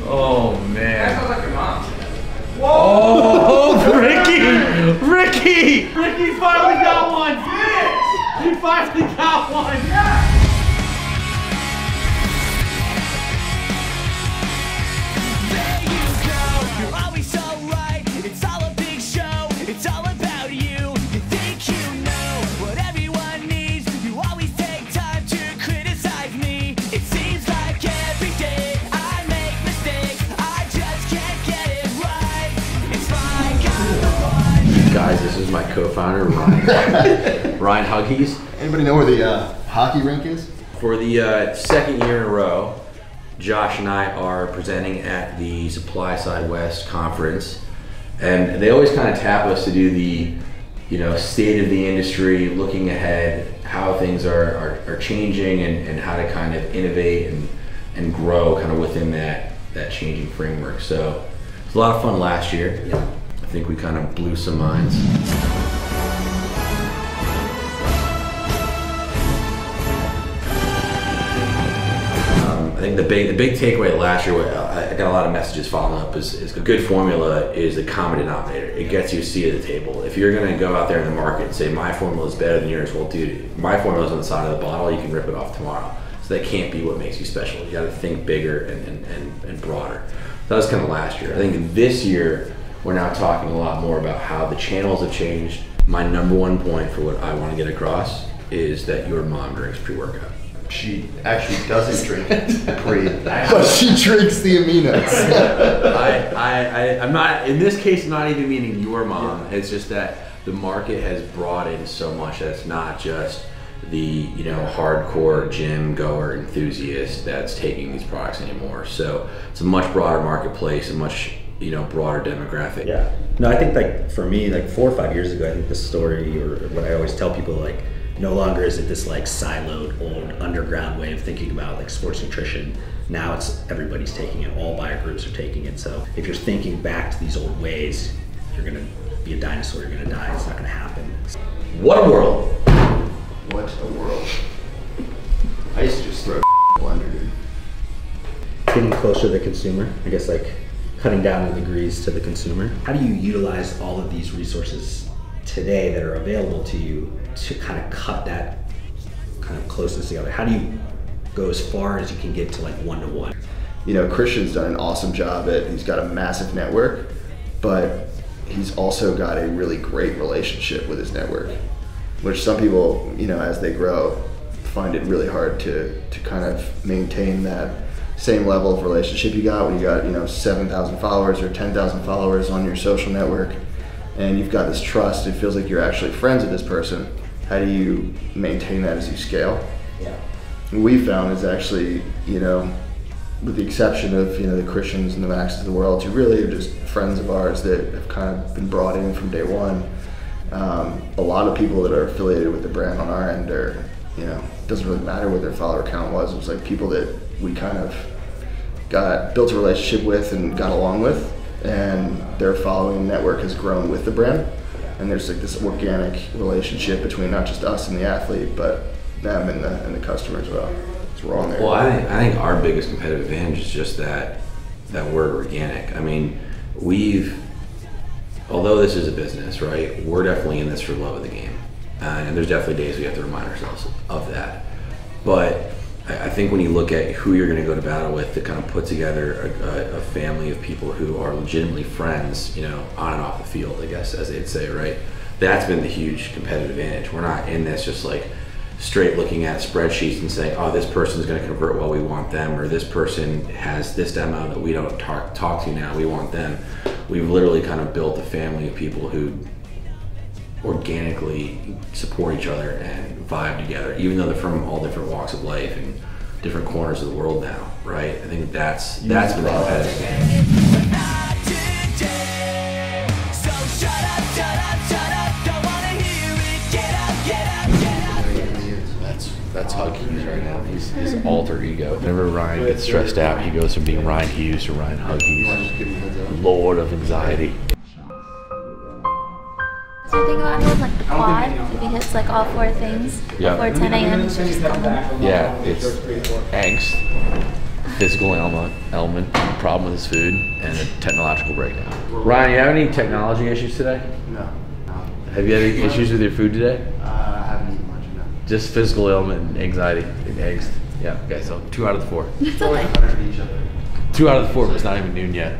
Oh man. That sounds like your mom. Whoa! Oh, Ricky finally got one! He finally got one! Yeah. There you go, you're always so right. It's all a big show, it's all about you. You think you know what everyone needs. You always take time to criticize me. It seems like every day I make mistakes. I just can't get it right. It's like I'm the one. Guys, this is my co-founder, Ryan Huggies. Anybody know where the hockey rink is? For the second year in a row, Josh and I are presenting at the Supply Side West conference, and they always kind of tap us to do the, state of the industry, looking ahead, how things are changing, and how to kind of innovate and grow kind of within that changing framework. So it's a lot of fun last year. Yeah. I think we kind of blew some minds. I think the big takeaway last year, I got a lot of messages following up, is a good formula is the common denominator. It gets you a seat at the table. If you're going to go out there in the market and say, my formula is better than yours, well, dude, my formula is on the side of the bottle, you can rip it off tomorrow. So that can't be what makes you special. You got to think bigger and broader. That was kind of last year. I think this year, we're now talking a lot more about how the channels have changed. My number one point for what I want to get across is that your mom drinks pre-workout. She actually doesn't drink pre, but she drinks the aminos. I'm not, in this case, not even meaning your mom. It's just that the market has brought in so much that it's not just the hardcore gym goer enthusiast that's taking these products anymore. So it's a much broader marketplace, a much broader demographic. Yeah. No, I think like for me, like 4 or 5 years ago, I think the story, or what I always tell people, like, no longer is it this like siloed old underground way of thinking about like sports nutrition. Now it's everybody's taking it, all buyer groups are taking it. So if you're thinking back to these old ways, you're gonna be a dinosaur, you're gonna die, it's not gonna happen. What a world. What a world. I used to just throw blender, dude. Getting closer to the consumer, I guess, like cutting down the degrees to the consumer. How do you utilize all of these resources today that are available to you to kind of cut that kind of closeness together? How do you go as far as you can get to like one-to-one? Christian's done an awesome job he's got a massive network, but he's also got a really great relationship with his network, which some people, as they grow, find it really hard to kind of maintain that same level of relationship you got when you got, 7,000 followers or 10,000 followers on your social network, and you've got this trust. It feels like you're actually friends with this person. How do you maintain that as you scale? Yeah. What we found is actually, with the exception of, the Christians and the Maxes of the world, who really are just friends of ours that have kind of been brought in from day one. A lot of people that are affiliated with the brand on our end are, it doesn't really matter what their follower count was. It was like people that we kind of built a relationship with and got along with, and their following network has grown with the brand. And there's like this organic relationship between not just us and the athlete, but them and the customer as well. So we're on there. Well, I think our biggest competitive advantage is just that word organic. I mean, although this is a business, right, we're definitely in this for love of the game. And there's definitely days we have to remind ourselves of that. But I think when you look at who you're going to go to battle with to kind of put together a family of people who are legitimately friends, on and off the field, I guess, as they'd say, right? That's been the huge competitive advantage. We're not in this just like straight looking at spreadsheets and saying, oh, this person's going to convert well, we want them, or this person has this demo that we don't talk to now, we want them. We've literally kind of built a family of people who organically support each other and vibe together, even though they're from all different walks of life and different corners of the world now, right? I think that's been the competitive advantage. That's Huggies right now. He's his alter ego. Whenever Ryan gets stressed out, he goes from being Ryan Hughes to Ryan Huggies, Lord of Anxiety. So think about him like the quad, if he hits like all four things before 10 a.m. you should just call him. Yeah, it's angst, physical element, problem with his food, and a technological breakdown. Ryan, you have any technology issues today? No. Have you had any issues with your food today? I haven't eaten much, no. Just physical ailment and anxiety and angst. Yeah, okay, so 2 out of the 4. It's okay. 2 out of the 4, but it's not even noon yet.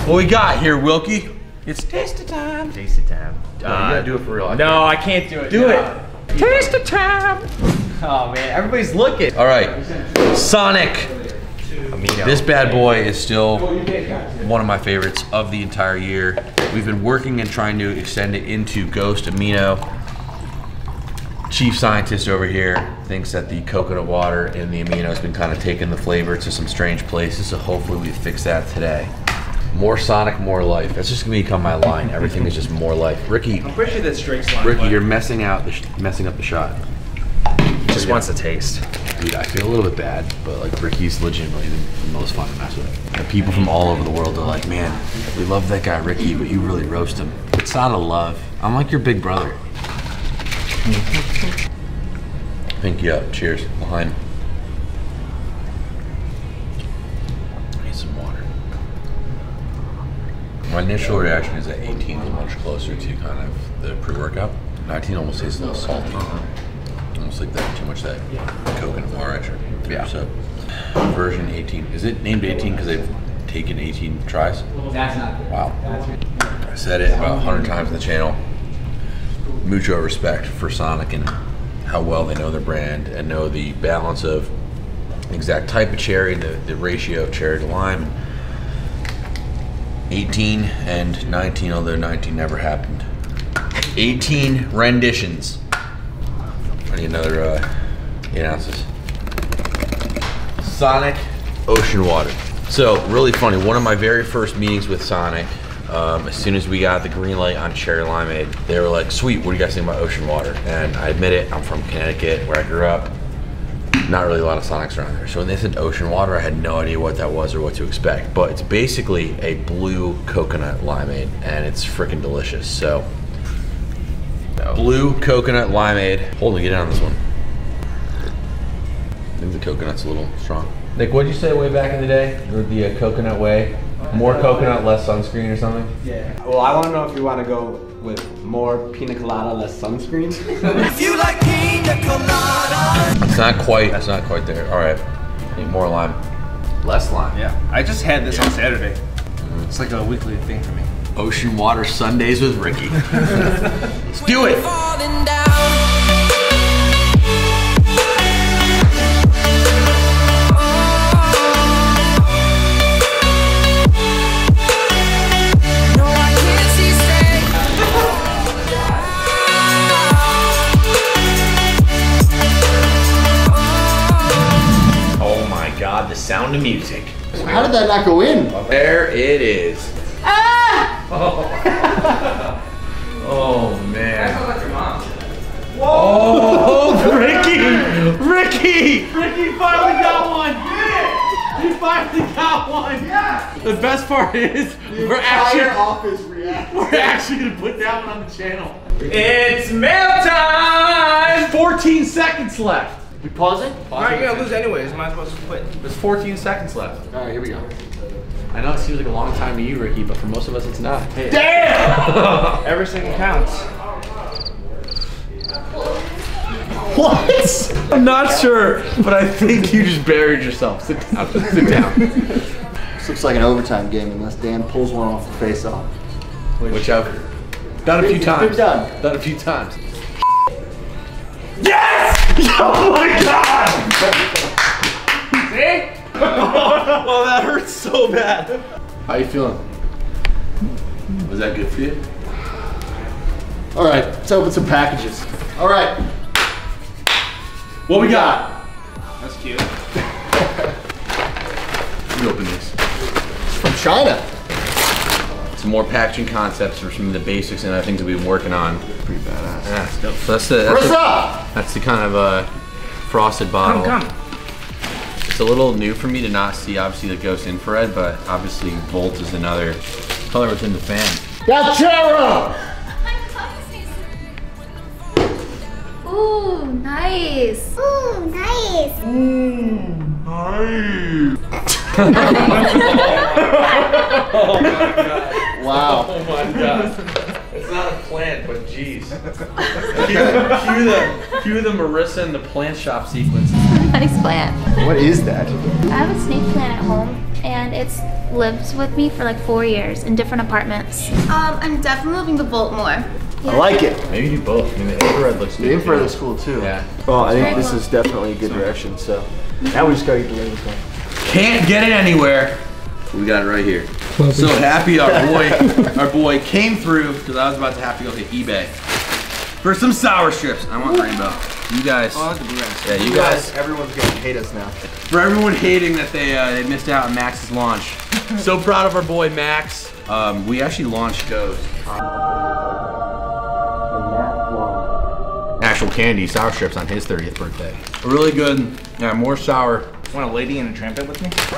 What we got here, Wilkie? It's tasty time. Tasty time. You gotta do it for real. No, I can't do it. Do no. it. Tasty time. Oh man, everybody's looking. All right, Sonic. Amino. This bad boy is still one of my favorites of the entire year. We've been working and trying to extend it into Ghost Amino. Chief scientist over here thinks that the coconut water in the amino has been kind of taking the flavor to some strange places, so hopefully we fix that today. More Sonic, more life. That's just gonna become my line. Everything is just more life. Ricky, I'm pretty sure that's Drake's line. Ricky, you're messing up the shot. Just wants to taste. Dude, I feel a little bit bad, but like Ricky's legitimately the most fun to mess with. And people from all over the world are like, man, we love that guy Ricky, but you really roast him. It's not a love. I'm like your big brother. Pinky up. Cheers. Behind. I need some water. My initial reaction is that 18 is much closer to kind of the pre-workout. 19 almost tastes a little salty. Almost like that, too much that coconut water extra. Yeah. So, version 18. Is it named 18 because they've taken 18 tries? That's not good. Wow. I said it about 100 times on the channel. Mucho respect for Sonic and how well they know their brand and know the balance of exact type of cherry, the ratio of cherry to lime. 18 and 19, although 19 never happened. 18 renditions. I need another 8 ounces. Sonic Ocean Water. So really funny, one of my very first meetings with Sonic, as soon as we got the green light on cherry limeade, they were like, sweet, what do you guys think about ocean water? And I admit it, I'm from Connecticut, where I grew up. Not really a lot of Sonics around there. So when they said ocean water, I had no idea what that was or what to expect. But it's basically a blue coconut limeade, and it's freaking delicious. So, blue coconut limeade. Hold on, get down on this one. I think the coconut's a little strong. Nick, what did you say way back in the day? The coconut whey? More coconut, less sunscreen or something? Yeah. Well, I want to know if you want to go with more pina colada, less sunscreen. If you like pina colada. It's not quite there. All right, need more lime. Less lime. Yeah. I just had this on Saturday. It's like a weekly thing for me. Ocean water Sundays with Ricky. Let's do it. Falling down. The sound of music. How did that not go in? There it is. Ah! Oh man. Oh, Ricky! Ricky finally got one! He finally got one! The best part is we're actually gonna put that one on the channel. It's mail time! 14 seconds left. We pause it? Alright, you're gonna lose anyways. Might as well just quit. There's 14 seconds left. All right, here we go. I know it seems like a long time to you, Ricky, but for most of us it's not. Hey. Damn! Every second counts. What? I'm not sure, but I think you just buried yourself. Sit down. Sit down. This looks like an overtime game unless Dan pulls one off the face-off. Whichever. Done a few times. Done. Done a few times. Yes! Oh my god! See? Oh, that hurts so bad. How you feeling? Was that good for you? All right, let's open some packages. All right. What we got? That's cute. You open this. From China. Some more packaging concepts for some of the basics and other things that we've been working on. Pretty badass. Yeah, so that's the kind of frosted bottle. Come. It's a little new for me to not see, obviously, the Ghost Infrared, but obviously Volt is another color within the fan. Gotcha! Ooh, nice. Ooh, nice. Wow. Oh my god. It's not a plant, but jeez. Cue the Marissa and the plant shop sequence. Nice plant. What is that? I have a snake plant at home, and it's lives with me for like 4 years in different apartments. I'm definitely looking to vote more. I like it. Maybe do both. I mean, the infrared looks good. The infrared looks cool too. Yeah. Well, I think this is definitely a good direction. So now we just gotta get the labels done. Can't get it anywhere. We got it right here. So happy our boy came through because I was about to have to go hit eBay for some sour strips. I want rainbow. You guys. Oh, that's the Blu-rays. Yeah, you guys. Everyone's gonna hate us now. For everyone hating that they missed out on Max's launch. So proud of our boy Max. We actually launched Ghost. Actual candy sour strips on his 30th birthday. Really good. Yeah, more sour. Want a lady in a trumpet with me? Please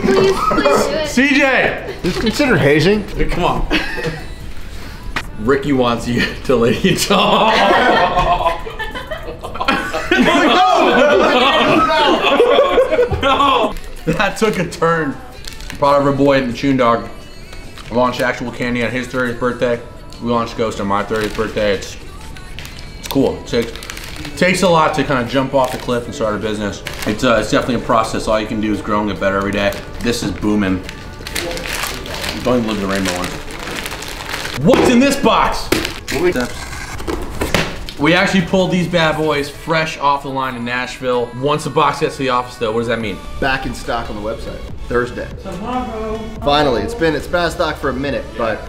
do it. CJ! Just consider hazing. Come on. Ricky wants you to lay you down. No! That took a turn. Proud of our boy the Chune Dog. Launched actual candy on his 30th birthday. We launched Ghost on my 30th birthday. It's cool. It takes a lot to kind of jump off the cliff and start a business. It's definitely a process. All you can do is grow and get better every day. This is booming. Don't even look at the rainbow one. What's in this box? We actually pulled these bad boys fresh off the line in Nashville. Once the box gets to the office though, what does that mean? Back in stock on the website Thursday. Tomorrow. Finally, it's been out of stock for a minute, but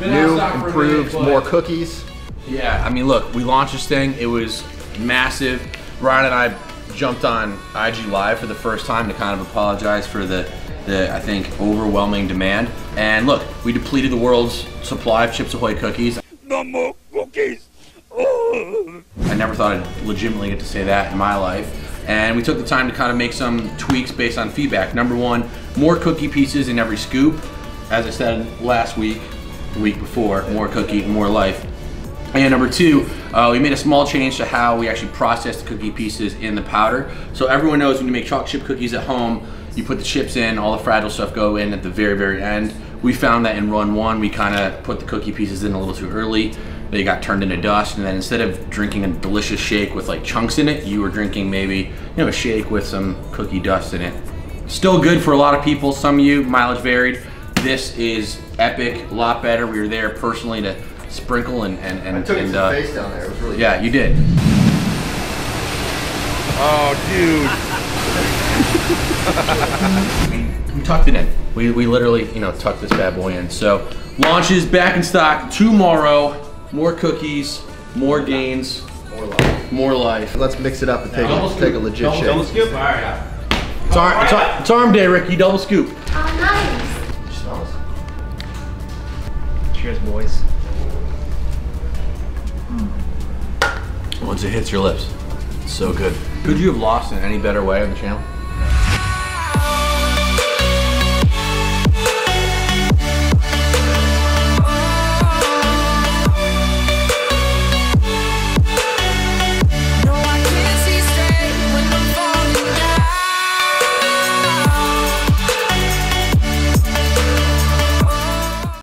new, improved, more cookies. Yeah, I mean, look, we launched this thing. It was massive. Ryan and I jumped on IG Live for the first time to kind of apologize for the I think, overwhelming demand. And look, we depleted the world's supply of CHIPS AHOY cookies. No more cookies. Oh. I never thought I'd legitimately get to say that in my life. And we took the time to kind of make some tweaks based on feedback. Number one, more cookie pieces in every scoop. As I said last week, the week before, more cookie, more life. And number two, we made a small change to how we actually process the cookie pieces in the powder. So everyone knows when you make chocolate chip cookies at home, you put the chips in, all the fragile stuff go in at the very, very end. We found that in run one, we kind of put the cookie pieces in a little too early. They got turned into dust, and then instead of drinking a delicious shake with like chunks in it, you were drinking maybe, a shake with some cookie dust in it. Still good for a lot of people. Some of you, mileage varied. This is epic, a lot better. We were there personally to sprinkle and I took it to the face down there. It was really yeah, you did. Oh, dude. We tucked it in. We literally, tucked this bad boy in. So, launches back in stock tomorrow. More cookies, more gains, more life. Let's mix it up and take a legit shake. Double scoop? All right. It's arm day, Ricky. Double scoop. Oh, nice. Cheers, boys. Once it hits your lips, it's so good. Could you have lost in any better way on the channel?